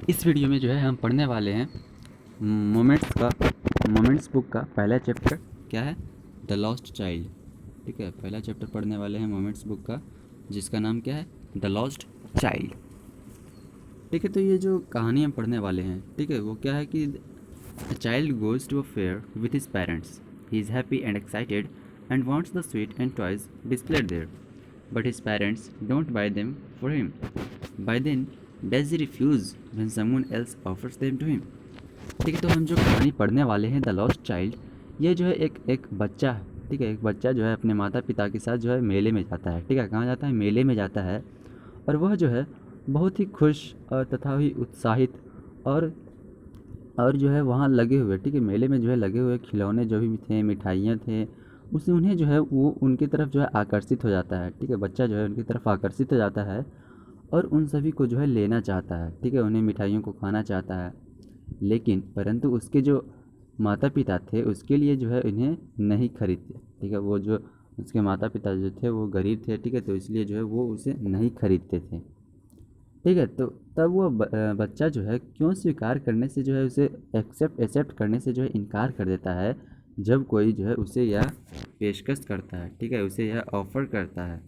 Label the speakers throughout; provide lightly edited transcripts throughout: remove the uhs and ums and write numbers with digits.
Speaker 1: इस वीडियो में जो है हम पढ़ने वाले हैं मोमेंट्स बुक का पहला चैप्टर क्या है, द लॉस्ट चाइल्ड। ठीक है, पहला चैप्टर पढ़ने वाले हैं मोमेंट्स बुक का, जिसका नाम क्या है, द लॉस्ट चाइल्ड। ठीक है, तो ये जो कहानी हम पढ़ने वाले हैं, ठीक है, वो क्या है कि a child goes to a fair with his parents. He is happy and excited and wants the sweet and toys displayed there. But his parents don't buy them for him. By then, does he refuse when someone else offers them to him? ठीक है, तो हम जो कहानी पढ़ने वाले हैं the lost child, ये जो है एक बच्चा है। ठीक है, एक बच्चा जो है अपने माता पिता के साथ जो है मेले में जाता है। ठीक है, कहाँ जाता है, मेले में जाता है। और वह जो है बहुत ही खुश और तथा ही उत्साहित और जो है वहाँ लगे हुए, ठीक है, मेले में जो है लगे हुए खिलौने जो भी थे, मिठाइयाँ थे, उससे उन्हें जो है वो उनकी तरफ जो है आकर्षित हो जाता है। ठीक है, बच्चा जो है उनकी तरफ आकर्षित हो जाता है और उन सभी को जो है लेना चाहता है। ठीक है, उन्हें मिठाइयों को खाना चाहता है, लेकिन परंतु उसके जो माता पिता थे उसके लिए जो है इन्हें नहीं खरीदते। ठीक है, वो जो उसके माता पिता जो थे वो गरीब थे। ठीक है, तो इसलिए जो है वो उसे नहीं खरीदते थे। ठीक है, तो तब वो बच्चा जो है क्यों स्वीकार करने से जो है उसे एक्सेप्ट करने से जो है इनकार कर देता है, जब कोई जो है उसे यह पेशकश करता है। ठीक है, उसे यह ऑफ़र करता है।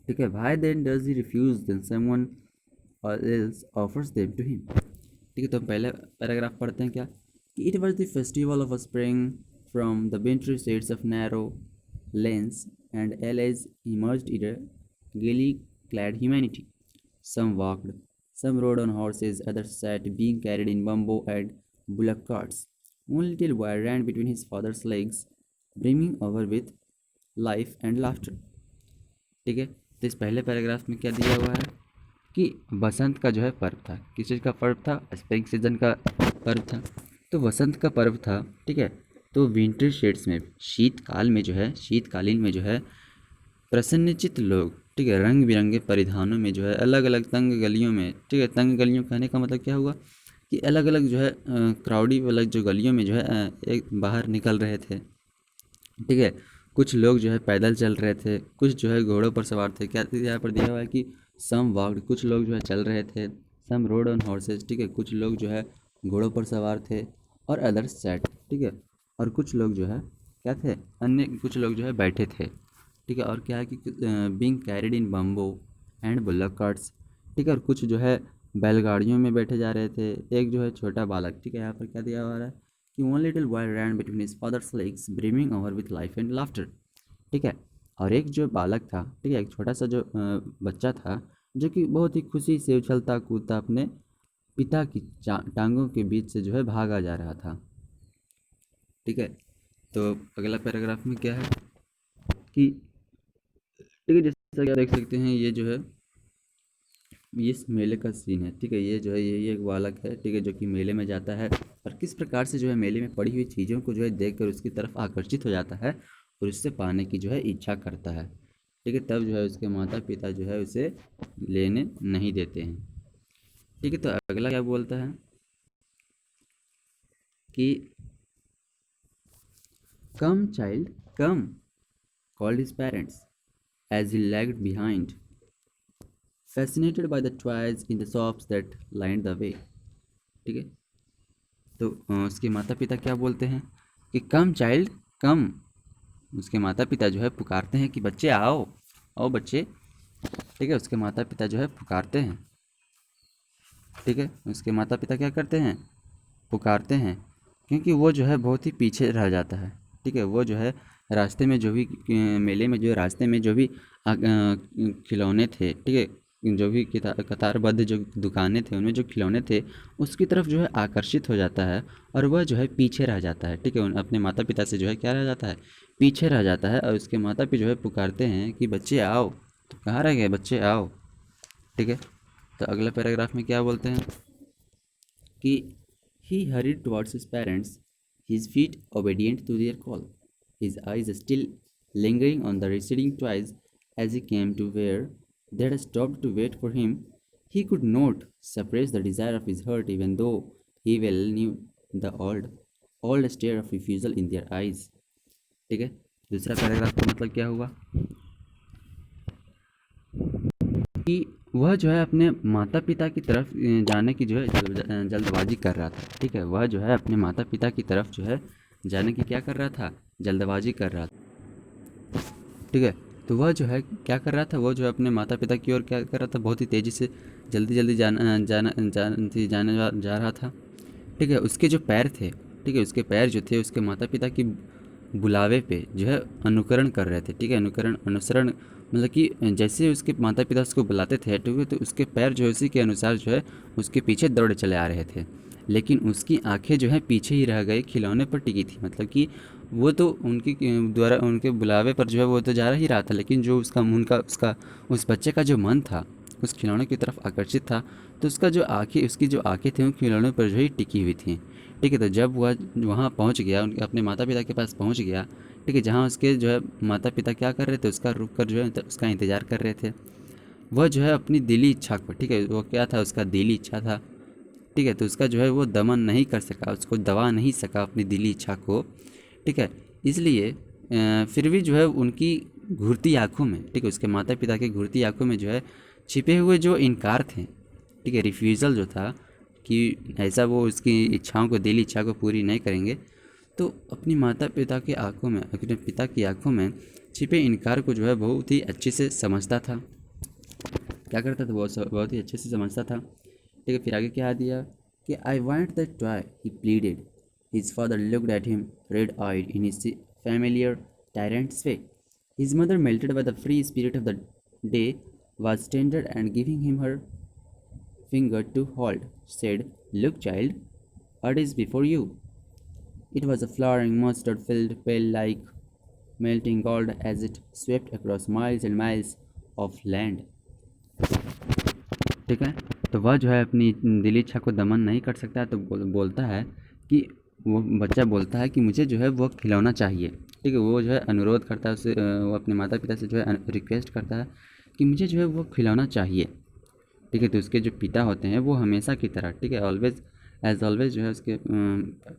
Speaker 1: ठीक है, why then does he refuse then someone और else offers them to him. ठीक है, तो हम पहले पैराग्राफ पढ़ते हैं क्या कि it was the festival of spring from the wintry shades of narrow lanes and allies emerged in a gaily clad humanity. Some walked, some rode on horses, others sat, being carried in bamboo and bullock carts. One little boy ran between his father's legs, brimming over with life and laughter. ठीक है, तो इस पहले paragraph में क्या दिया हुआ है कि बसंत का जो है पर्व था। किस चीज़ का पर्व था, स्प्रिंग सीजन का पर्व था। तो बसंत का पर्व था। ठीक है, तो विंटर शेड्स में, शीतकाल में जो है, शीतकालीन में जो है प्रसन्नचित्त लोग, ठीक है, रंग बिरंगे परिधानों में जो है अलग अलग तंग गलियों में, ठीक है, तंग गलियों कहने का मतलब क्या हुआ कि अलग अलग जो है क्राउडी वाला जो गलियों में जो है एक बाहर निकल रहे थे। ठीक है, कुछ लोग जो है पैदल चल रहे थे, कुछ जो है घोड़ों पर सवार थे। क्या यहाँ पर दिया हुआ है कि सम वॉक्ड, कुछ लोग जो है चल रहे थे, सम रोड ऑन हॉर्सेस, ठीक है, कुछ लोग जो है घोड़ों पर सवार थे, और अदर्स सैट, ठीक है, और कुछ लोग जो है क्या थे, अन्य कुछ लोग जो है बैठे थे। ठीक है, और क्या है कि being carried in bamboo and bullock carts, ठीक है, और कुछ जो है बैलगाड़ियों में बैठे जा रहे थे। एक जो है छोटा बालक, ठीक है, यहाँ पर क्या दिया हुआ है कि one little boy ran between his father's legs brimming over with life and laughter. ठीक है, और एक जो बालक था, ठीक है, एक छोटा सा जो बच्चा था, जो कि बहुत ही खुशी से उछलता कूदता अपने पिता की टांगों के बीच से जो है भागा जा रहा था। ठीक है, तो अगला पैराग्राफ में क्या है कि, ठीक है, जैसा कि आप देख सकते हैं, ये जो है ये इस मेले का सीन है। ठीक है, ये जो है ये एक बालक है, ठीक है, जो कि मेले में जाता है और किस प्रकार से जो है मेले में पड़ी हुई चीज़ों को जो है देखकर उसकी तरफ आकर्षित हो जाता है और उससे पाने की जो है इच्छा करता है। ठीक है, तब जो है उसके माता पिता जो है उसे लेने नहीं देते हैं। ठीक है, तो अगला क्या बोलता है कि come child come, called his parents as he lagged behind, fascinated by the toys in the shops that lined the way. ठीक है, तो उसके माता पिता क्या बोलते हैं कि कम चाइल्ड कम। उसके माता पिता जो है पुकारते हैं कि बच्चे आओ, आओ बच्चे। ठीक है, उसके माता पिता जो है पुकारते हैं। ठीक है, उसके माता पिता क्या करते हैं, पुकारते हैं, क्योंकि वो जो है बहुत ही पीछे रह जाता है। ठीक है, वो जो है रास्ते में जो भी मेले में जो है रास्ते में जो भी खिलौने थे, ठीक है, जो भी कतारबद्ध जो दुकानें थे उनमें जो खिलौने थे उसकी तरफ जो है आकर्षित हो जाता है और वह जो है पीछे रह जाता है। ठीक है, अपने माता पिता से जो है क्या रह जाता है, पीछे रह जाता है। और उसके माता पिता जो है पुकारते हैं कि बच्चे आओ, तो कहाँ रह गए बच्चे आओ। ठीक है, तो अगला पैराग्राफ में क्या बोलते हैं कि he hurried towards his parents, his feet obedient to their call, his eyes still lingering on the receding toys. As he came to where they had stopped to wait for him, he could not suppress the desire of his heart, even though he well knew the old stare of refusal in their eyes. ठीक है, दूसरा paragraph का मतलब क्या हुआ कि वह जो है अपने माता पिता की तरफ जाने की जो है जल्दबाजी कर रहा था। ठीक है, वह जो है अपने माता पिता की तरफ जो है जाने की क्या कर रहा था, जल्दबाजी कर रहा था। ठीक है, तो वह जो है क्या कर रहा था, वो जो है अपने माता पिता की ओर क्या कर रहा था, बहुत ही तेज़ी से जल्दी जल्दी जा रहा था। ठीक है, उसके जो पैर थे, ठीक है, उसके पैर जो थे उसके माता पिता की बुलावे पे जो है अनुकरण कर रहे थे। ठीक है, अनुसरण मतलब कि जैसे उसके माता पिता उसको बुलाते थे, ठीक है, तो उसके पैर जो है उसी के अनुसार जो है उसके पीछे दौड़े चले आ रहे थे। लेकिन उसकी आंखें जो है पीछे ही रह गई, खिलौने पर टिकी थी। मतलब कि वो तो उनकी द्वारा उनके बुलावे पर जो है वो तो जा ही रहा था, लेकिन जो उसका उनका उसका उस बच्चे का जो मन था उस खिलौने की तरफ आकर्षित था। तो उसकी जो आंखें थी उन खिलौनों पर जो ही टिकी हुई थी। ठीक है, तो जब वह वहाँ पहुँच गया, उनके अपने माता पिता के पास पहुँच गया, ठीक है, जहाँ उसके जो है माता पिता क्या कर रहे थे, उसका रुक कर जो है उसका इंतज़ार कर रहे थे। वह जो है अपनी दिली इच्छा को, ठीक है, वो क्या था, उसका दिली इच्छा था। ठीक है, तो उसका जो है वो दमन नहीं कर सका, उसको दबा नहीं सका अपनी दिली इच्छा को। ठीक है, इसलिए फिर भी जो है उनकी घूरती आँखों में, ठीक है, उसके माता पिता की घूरती आँखों में जो है छिपे हुए जो इनकार थे, ठीक है, रिफ्यूज़ल जो था कि ऐसा वो उसकी इच्छाओं को, दिली इच्छा को पूरी नहीं करेंगे। तो अपनी माता पिता की आंखों में, अपने पिता की आंखों में छिपे इनकार को जो है बहुत ही अच्छे से समझता था। क्या करता था, बहुत ही अच्छे से समझता था। ठीक है, फिर आगे क्या दिया कि I want that toy he pleaded. His father looked at him red eyed in his familiar tyrant's way. His mother, melted by the free spirit of the day, was tender and giving him her finger to hold, said, look, child, what is before you? It was a flowering mustard filled pale like melting gold as it swept across miles and miles of land. ठीक है, तो वह जो है अपनी दिली इच्छा को दमन नहीं कर सकता, तो बोलता है कि वो बच्चा बोलता है कि मुझे जो है वो खिलौना चाहिए। ठीक है, वो जो है अनुरोध करता है उससे, वो अपने माता पिता से जो है रिक्वेस्ट करता है कि मुझे जो है वो खिलौना चाहिए। ठीक है, तो उसके जो पिता होते हैं वो हमेशा की तरह, ठीक है, ऑलवेज एज ऑलवेज जो है उसके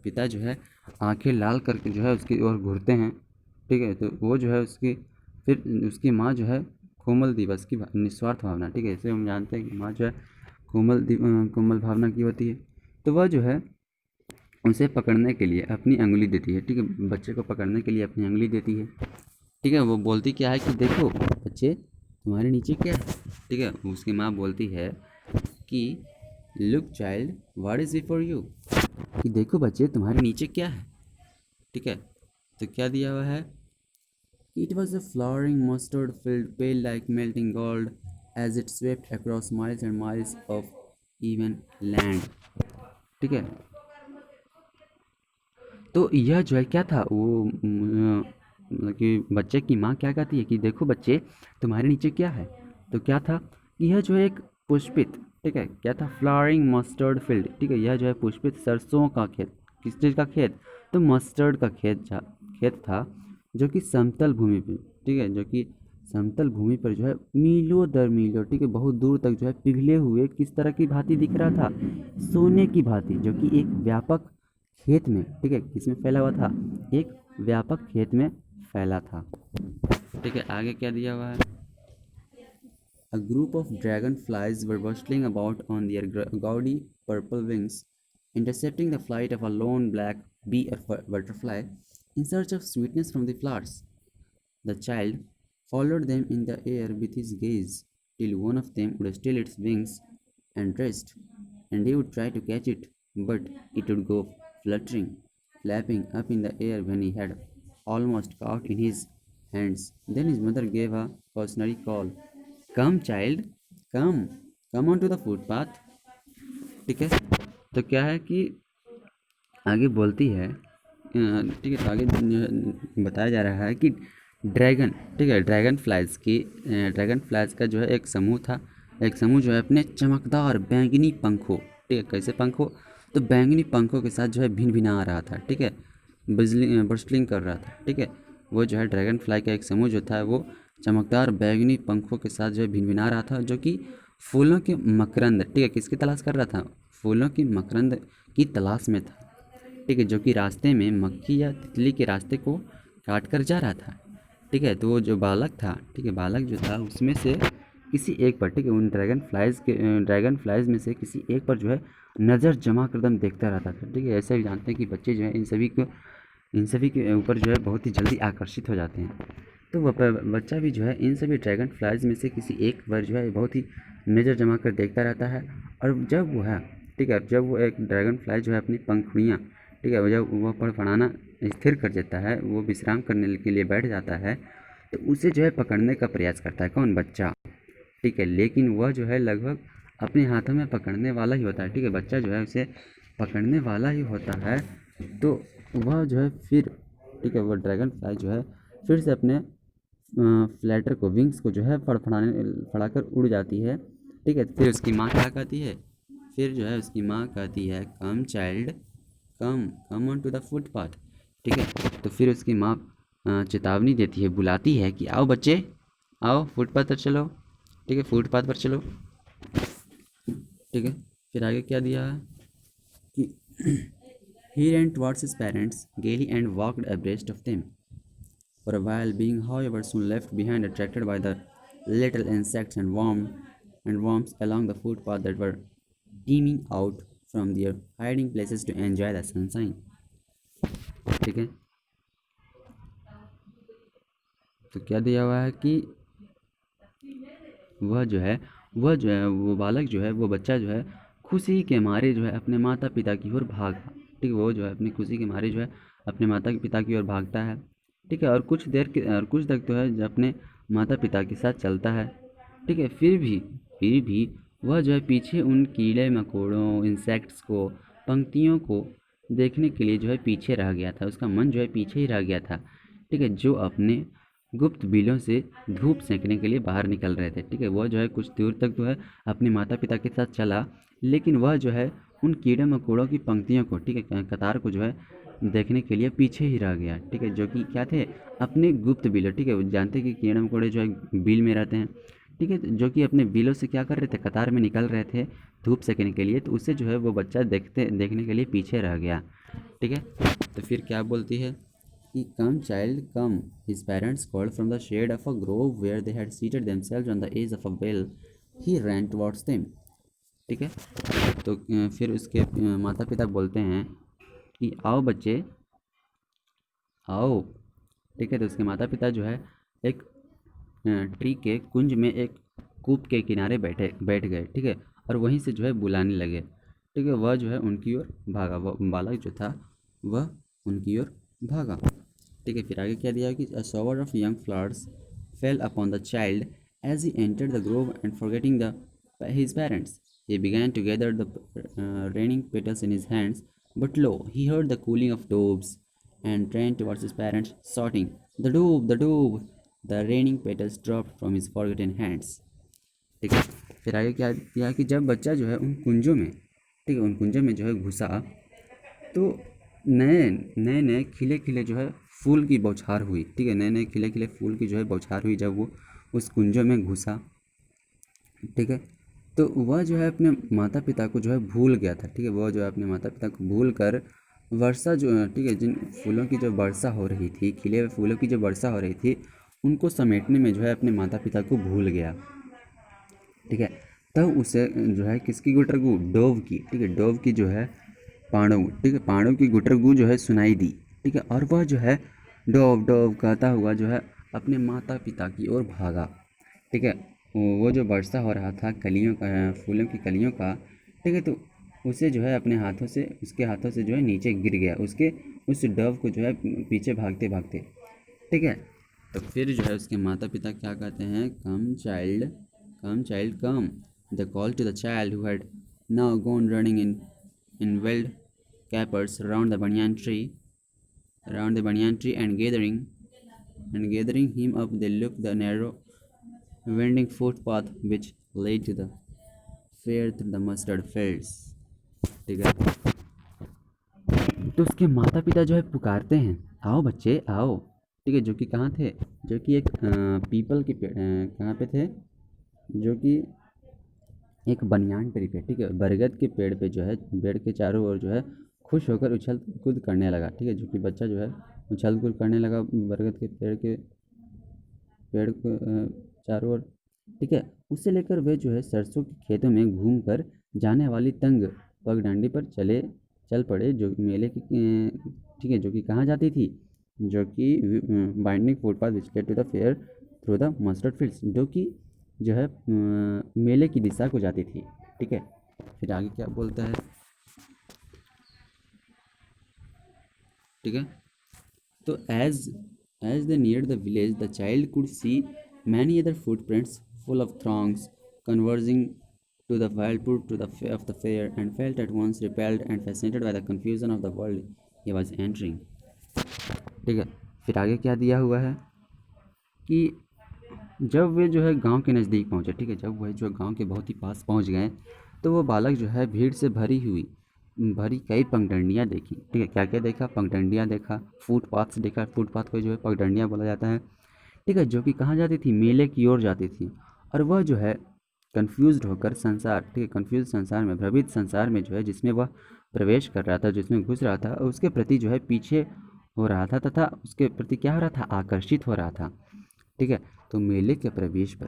Speaker 1: पिता जो है आंखें लाल करके जो है उसकी ओर घूरते हैं। ठीक है, तो वो जो है उसकी फिर उसकी माँ जो है कोमल दिवस की निस्वार्थ भावना, ठीक है, इसे हम जानते हैं कि माँ जो है कोमल भावना की होती है। तो वह जो है उसे पकड़ने के लिए अपनी अंगुली देती है। ठीक है, बच्चे को पकड़ने के लिए अपनी अंगुली देती है। ठीक है, वो बोलती क्या है कि देखो बच्चे, तुम्हारे नीचे क्या है। ठीक है, उसकी माँ बोलती है कि look child, what is before you, कि देखो बच्चे तुम्हारे नीचे क्या है। ठीक है, तो क्या दिया हुआ है, it was a flowering mustard field pale like melting gold as it swept across miles and miles of even land. ठीक है, तो यह जो है क्या था, वो मतलब कि बच्चे की माँ क्या कहती है कि देखो बच्चे तुम्हारे नीचे क्या है। तो क्या था, यह जो है एक पुष्पित, ठीक है, क्या था, फ्लावरिंग मस्टर्ड फील्ड। ठीक है, यह जो है पुष्पित सरसों का खेत। किस चीज़ का खेत, तो मस्टर्ड का खेत था, जो कि समतल भूमि पे, ठीक है, जो कि समतल भूमि पर जो है मीलों दर मीलों, ठीक है, बहुत दूर तक जो है पिघले हुए किस तरह की भांति दिख रहा था, सोने की भांति, जो कि एक व्यापक खेत में, ठीक है, किसमें फैला हुआ था, एक व्यापक खेत में फैला था। ठीक है, आगे क्या दिया हुआ है, a group of dragonflies were bustling about on their gaudy purple wings, intercepting the flight of a lone black bee or butterfly in search of sweetness from the flowers. The child followed them in the air with his gaze till one of them would still its wings and rest, and he would try to catch it, but it would go fluttering, flapping up in the air when he had almost caught in his hands. Then his mother gave a cautionary call. Come child, come come on to the footpath. ठीक है, तो क्या है कि आगे बोलती है, ठीक है, तो आगे बताया जा रहा है कि ड्रैगन, ठीक है, ड्रैगन फ्लाइज का जो है एक समूह था। एक समूह जो है अपने चमकदार बैंगनी पंखों, ठीक है, कैसे पंखों, तो बैंगनी पंखों के साथ जो है भिन भिना आ रहा था। ठीक है, बस्टलिंग कर रहा था। ठीक है, वो जो है ड्रैगन फ्लाई का एक समूह जो था वो चमकदार बैंगनी पंखों के साथ जो है भिनभिना रहा था, जो कि फूलों के मकरंद, ठीक है, किसकी तलाश कर रहा था, फूलों की मकरंद की तलाश में था। ठीक है, जो कि रास्ते में मक्खी या तितली के रास्ते को काट कर जा रहा था। ठीक है, तो वो जो बालक था, ठीक है, बालक जो था उसमें से किसी एक पर, ठीक है, उन ड्रैगन फ्लाइज में से किसी एक पर जो है नज़र जमा कर दम देखता रहता था, ठीक है। ऐसे भी जानते हैं कि बच्चे जो है इन सभी के ऊपर जो है बहुत ही जल्दी आकर्षित हो जाते हैं। तो वह बच्चा भी जो है इन सभी ड्रैगन फ्लाइज में से किसी एक पर जो है बहुत ही नज़र जमा कर देखता रहता है। और जब वो है, ठीक है, जब वो एक ड्रैगन फ्लाई जो है अपनी पंखुड़ियाँ, ठीक है, जब वह फड़फड़ाना स्थिर कर देता है, वो विश्राम करने के लिए बैठ जाता है, तो उसे जो है पकड़ने का प्रयास करता है कौन? बच्चा, ठीक है। लेकिन वह जो है लगभग अपने हाथों में पकड़ने वाला ही होता है, ठीक है, बच्चा जो है उसे पकड़ने वाला ही होता है। तो वह जो है फिर, ठीक है, वह ड्रैगन फ्लाई जो है फिर से अपने फ्लैटर को, विंग्स को जो है फड़ाकर उड़ जाती है, ठीक है। फिर उसकी माँ क्या कहती है? फिर जो है उसकी माँ कहती है, come child, come come on to the footpath, ठीक है। तो फिर उसकी माँ चेतावनी देती है, बुलाती है कि आओ बच्चे, आओ फुटपाथ पर चलो, ठीक है, फुटपाथ पर चलो, ठीक है। फिर आगे क्या दिया है कि he ran towards his parents gaily and walked abreast of them for a while, being however soon left behind, attracted by the little insects and worms along the footpath that were teeming out from their hiding places to enjoy the sunshine, ठीक है। तो क्या दिया हुआ है कि वो बालक जो है, वो बच्चा जो है खुशी के मारे जो है अपने माता पिता की ओर भागा, ठीक है। वो जो है अपनी खुशी के मारे जो है अपने माता पिता की ओर भागता है, ठीक है। और कुछ तक तो है जो अपने माता पिता के साथ चलता है, ठीक है। फिर भी वह जो है पीछे उन कीड़े मकोड़ों, इंसेक्ट्स को, पंक्तियों को देखने के लिए जो है पीछे रह गया था। उसका मन जो है पीछे ही रह गया था, ठीक है, जो अपने गुप्त बिलों से धूप सेंकने के लिए बाहर निकल रहे थे, ठीक है। वह जो है कुछ दूर तक जो है अपने माता पिता के साथ चला, लेकिन वह जो है उन कीड़े मकोड़ों की पंक्तियों को, ठीक है, कतार को जो है देखने के लिए पीछे ही रह गया, ठीक है। जो कि क्या थे? अपने गुप्त बिलों, ठीक है। वो जानते कि कीड़े मकोड़े जो है बिल में रहते हैं, ठीक है, जो कि अपने बिलों से क्या कर रहे थे? कतार में निकल रहे थे धूप सेकने के लिए। तो उससे जो है वो बच्चा देखने के लिए पीछे रह गया, ठीक है। तो फिर क्या बोलती है कि come child come, his parents called from the shade of a grove where they had seated themselves on the edge of a well, he ran towards them, ठीक है। तो फिर उसके माता पिता बोलते हैं कि आओ बच्चे, आओ, ठीक है। तो उसके माता पिता जो है एक ट्री के कुंज में एक कूप के किनारे बैठ गए, ठीक है, और वहीं से जो है बुलाने लगे, ठीक है। वह जो है उनकी ओर भागा, वह बालक जो था वह उनकी ओर भागा, ठीक है। फिर आगे क्या दिया कि a shower of young flowers fell upon the child as he entered the grove, and forgetting his parents, he began to gather the raining petals in his hands. But lo, he heard the cooing of doves and ran towards his parents, shouting, "The dove, the dove!" The raining petals dropped from his forgotten hands, ठीक है। फिर आगे क्या किया कि जब बच्चा जो है उन कुंजों में, ठीक है, उन कुंजों में जो है घुसा, तो नए नए नए खिले खिले जो है फूल की बौछार हुई, ठीक है। नए नए खिले खिले फूल की जो है बौछार हुई जब वो उस कुंजों में घुसा, ठीक है। तो वह जो है अपने माता पिता को जो है भूल गया था, ठीक है। वह जो है अपने माता पिता को भूल कर वर्षा जो, ठीक है, जिन फूलों की जो वर्षा हो रही थी, खिले हुए फूलों की जो वर्षा हो रही थी, उनको समेटने में जो है अपने माता पिता को भूल गया, ठीक है। तब उसे जो है किसकी गुटरगू? डोव की, ठीक है, डोव की जो है पांडव, ठीक है, पांडव की गुटरगू जो है सुनाई दी, ठीक है। और वह जो है डोव डोव कहता हुआ जो है अपने माता पिता की ओर भागा, ठीक है। वो जो वर्षा हो रहा था कलियों का, फूलों की कलियों का, ठीक है। तो उसे जो है अपने हाथों से, उसके हाथों से जो है नीचे गिर गया, उसके उस डव को जो है पीछे भागते भागते, ठीक है। तो फिर जो है उसके माता पिता क्या कहते हैं? Come child, come child come, the call to the child who had now gone running in wild capers around the banyan tree, and gathering him up, they looked the narrow winding footpath which led to the fair through the mustard fields, ठीक है। तो उसके माता पिता जो है पुकारते हैं, आओ बच्चे आओ, ठीक है। जो कि कहाँ थे? जो कि एक पीपल के पेड़, कहाँ पे थे? जो कि एक बनियान ट्री पे, ठीक है, बरगद के पेड़ पे जो है, पेड़ के चारों ओर जो है खुश होकर उछल कूद करने लगा, ठीक है। जो कि बच्चा जो है उछल कूद करने लगा बरगद के पेड़ को चारों ओर, ठीक है। उसे लेकर वे जो है सरसों के खेतों में घूम कर जाने वाली तंग पगडंडी पर चल पड़े, जो मेले की ठीक है, जो कि कहाँ जाती थी, जो कि binding footpath which led to the fair through the mustard fields, जो कि जो है मेले की दिशा को जाती थी। ठीक है, फिर आगे क्या बोलता है। ठीक है, तो as they neared the village, the child could see many other footprints full of throngs converging to the wildwood to the of the fair, and felt at once repelled and fascinated by the confusion of the world he was entering. ठीक है, फिर आगे क्या दिया हुआ है कि जब वे जो है गांव के नज़दीक पहुंचे, ठीक है, जब वह जो गांव के बहुत ही पास पहुंच गए, तो वो बालक जो है भीड़ से भरी कई पगडंडियाँ देखी। ठीक है, क्या क्या देखा, पगडंडियाँ देखा, फुटपाथ देखा, फुटपाथ को जो है पगडंडियाँ बोला जाता है। ठीक है, जो कि कहाँ जाती थी, मेले की ओर जाती थी। और वह जो है कंफ्यूज्ड होकर संसार, ठीक है, कंफ्यूज संसार में, भ्रमित संसार में जो है जिसमें वह प्रवेश कर रहा था, जिसमें घुस रहा था, उसके प्रति जो है पीछे हो रहा था, तथा उसके प्रति क्या हो रहा था, आकर्षित हो रहा था। ठीक है, तो मेले के प्रवेश पर,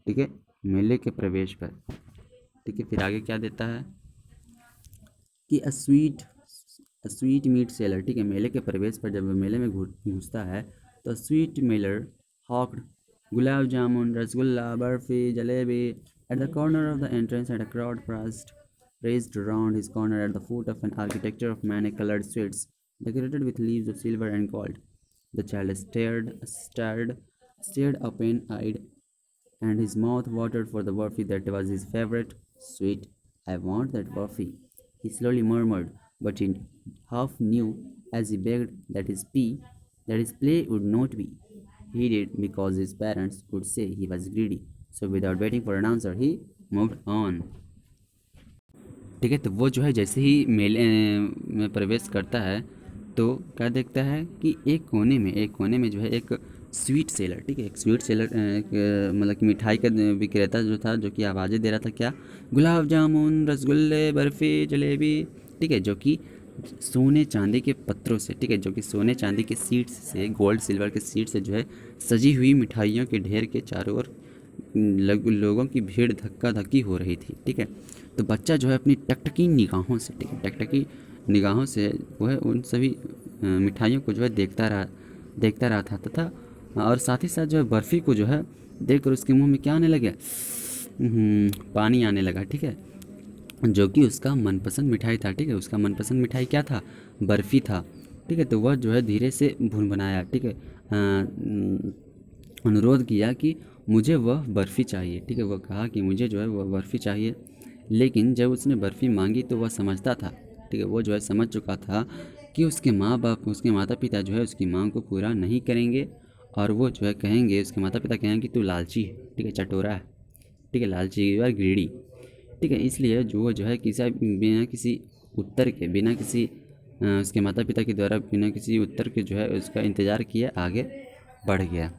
Speaker 1: ठीक है, मेले के प्रवेश पर, ठीक है, फिर आगे क्या देता है कि स्वीट मीट सेलर, ठीक है, मेले के प्रवेश पर जब मेले में घुसता है, तो स्वीट मेलर hawked gulab jamun, rasgulla, barfi, jalebi at the corner of the entrance, at a crowd praised around his corner at the foot of an architecture of many-colored sweets decorated with leaves of silver and gold. The child stared open-eyed, and his mouth watered for the Burfi that was his favorite sweet. I want that Burfi, he slowly murmured, but he half knew as he begged that his play would not be heeded because his parents would say he was greedy. So without waiting for an answer, he moved on. ठीक है, तो वो जो है जैसे ही मेले में प्रवेश करता है, तो क्या देखता है कि एक कोने में जो है एक स्वीट सेलर, ठीक है, एक स्वीट सेलर, मतलब कि मिठाई का विक्रेता जो था, जो कि आवाज़ें दे रहा था, क्या, गुलाब जामुन, रसगुल्ले, बर्फ़ी, जलेबी, ठीक है, जो कि सोने चांदी के पत्रों से, ठीक है, जो कि सोने चांदी के सीड्स से, गोल्ड सिल्वर के सीड से जो है सजी हुई मिठाइयों के ढेर के चारों ओर लोगों की भीड़ धक्का धक्की हो रही थी। ठीक है, तो बच्चा जो है अपनी टकटकी निगाहों से, ठीक है, टकटकी निगाहों से वो है उन सभी मिठाइयों को जो है देखता रहा था, तथा और साथ ही साथ जो है बर्फ़ी को जो है देख कर उसके मुंह में क्या आने लगे, पानी आने लगा। ठीक है, जो कि उसका मनपसंद मिठाई था। ठीक है, उसका मनपसंद मिठाई क्या था, बर्फ़ी था। ठीक है, तो वह जो है धीरे से भुनभुनाया, ठीक है, अनुरोध किया कि मुझे वह बर्फ़ी चाहिए। ठीक है, वह कहा कि मुझे जो है वह बर्फ़ी चाहिए। लेकिन जब उसने बर्फ़ी मांगी तो वह समझता था, ठीक है, वो जो है समझ चुका था कि उसके माँ बाप, उसके माता पिता जो है उसकी मांग को पूरा नहीं करेंगे, और वो जो है कहेंगे, उसके माता पिता कहेंगे कि तू लालची है, ठीक है, चटोरा है, ठीक है, लालची और ग्रीडी। ठीक है, इसलिए जो है बिना किसी उत्तर के, बिना किसी उसके माता पिता के द्वारा बिना किसी उत्तर के जो है उसका इंतज़ार किए आगे बढ़ गया।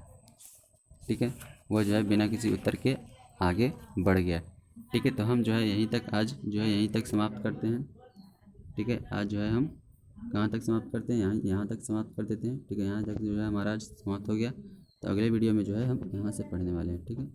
Speaker 1: ठीक है, वो जो है बिना किसी उत्तर के आगे बढ़ गया। ठीक है, तो हम जो है यहीं तक आज जो है यहीं तक समाप्त करते हैं। ठीक है, आज जो है हम कहाँ तक समाप्त करते हैं, यहाँ तक समाप्त कर देते हैं। ठीक है, यहाँ तक जो है हमारा आज समाप्त हो गया। तो अगले वीडियो में जो है हम यहाँ से पढ़ने वाले हैं। ठीक है।